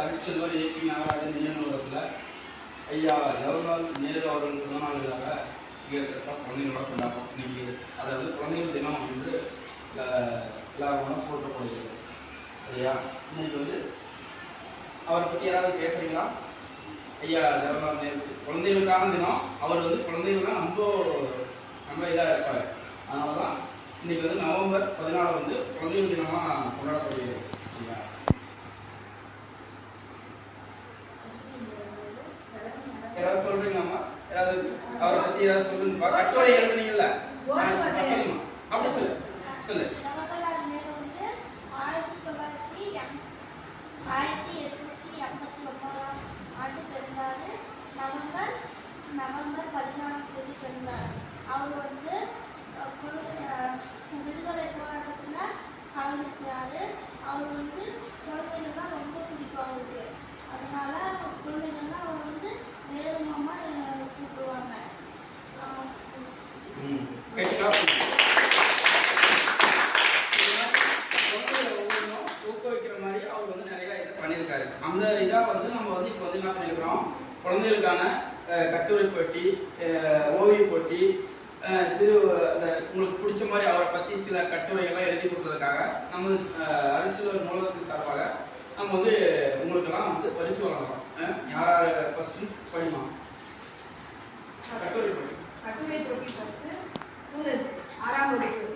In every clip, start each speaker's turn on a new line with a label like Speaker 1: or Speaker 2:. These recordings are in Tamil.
Speaker 1: அரிச்சல்வர் ஏபி நாகராஜன் நினைவுலகத்தில் ஐயா ஜவஹர்லால் நேரு அவர்கள் பிறந்தநாள் விழாவை மிக சிறப்பாக குழந்தைங்களோட கொண்டாடுறோம். இன்னைக்கு அதாவது குழந்தைகள் தினம் என்று எல்லாரும் போற்றப்படுகிறது. சரியா? இன்னைக்கு அவரை பற்றி யாராவது பேசுறீங்களா? ஐயா ஜவஹர்லால் நேரு குழந்தைகளுக்கான தினம். அவர் குழந்தைகள் தான் ரொம்ப இதாக இருப்பார். அதனால தான் இன்னைக்கு நவம்பர் 14 குழந்தைகள் தினமாக கொண்டாடப்படுகிறது. சரியா? யாராவது சொல்றீங்களாம்மா? யாராவது அவரை பற்றி யாராவது சொல்லுங்க. கட்டுரை எழுதுனீங்கல்ல, சொல்லுமா? அப்படி சொல்லு சொல்லு.
Speaker 2: நவம்பர் 14 பிறந்தார். அவர் விடுதலை போராட்டத்தில் கலந்துக்கிறாரு. அவர் குழந்தைகள்லாம் ரொம்ப பிடிக்கும் அவருக்கு. அதனால குழந்தைகள்லாம் அவர் நேரு மாமா கூப்பிடுவாங்க.
Speaker 1: ஊக்குவிக்கிற மாதிரி அவர் நிறைய இதை பண்ணியிருக்காரு. அந்த இதாக நம்ம இப்போ என்ன பண்ணியிருக்கிறோம், குழந்தைகளுக்கான கட்டுரை போட்டி, ஓவிய போட்டி, சிறு உங்களுக்கு பிடிச்ச மாதிரி அவரை பற்றி சில கட்டுரைகள்லாம் எழுதி கொடுத்ததுக்காக நம்ம அரிச்சல்வர் நூலகத்தின் சார்பாக நம்ம உங்களுக்கெல்லாம் பரிசு வழங்குறோம். யார் கொஸ்டின் படிமா? கட்டுரை
Speaker 3: போட்டி ஃபர்ஸ்ட் சூரஜ் 6ஆம் வகுப்பு.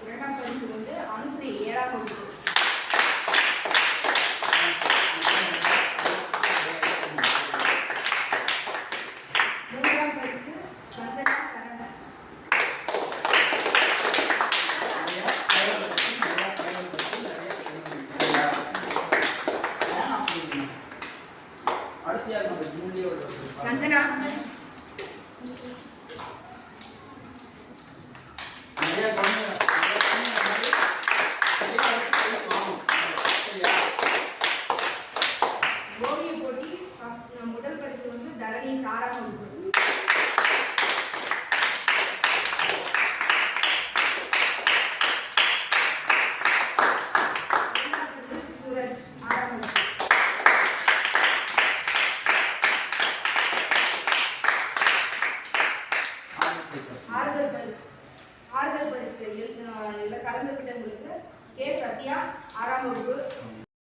Speaker 3: இரண்டாம் பரிசு அனுஸ்ரீ 7ஆம் வகுப்பு. மூன்றாம் பரிசு சஞ்சனா சரணன். சஞ்சனா ஓவிய போட்டி முதல் பரிசு தரணி 6ஆம் வகுப்பு. சூரஜ் 6ஆம் வகுப்பு. ஆறுதல் பரிசு கலந்துகிட்டவங்களுக்கு கே சத்யா 6ஆம் வகுப்பு.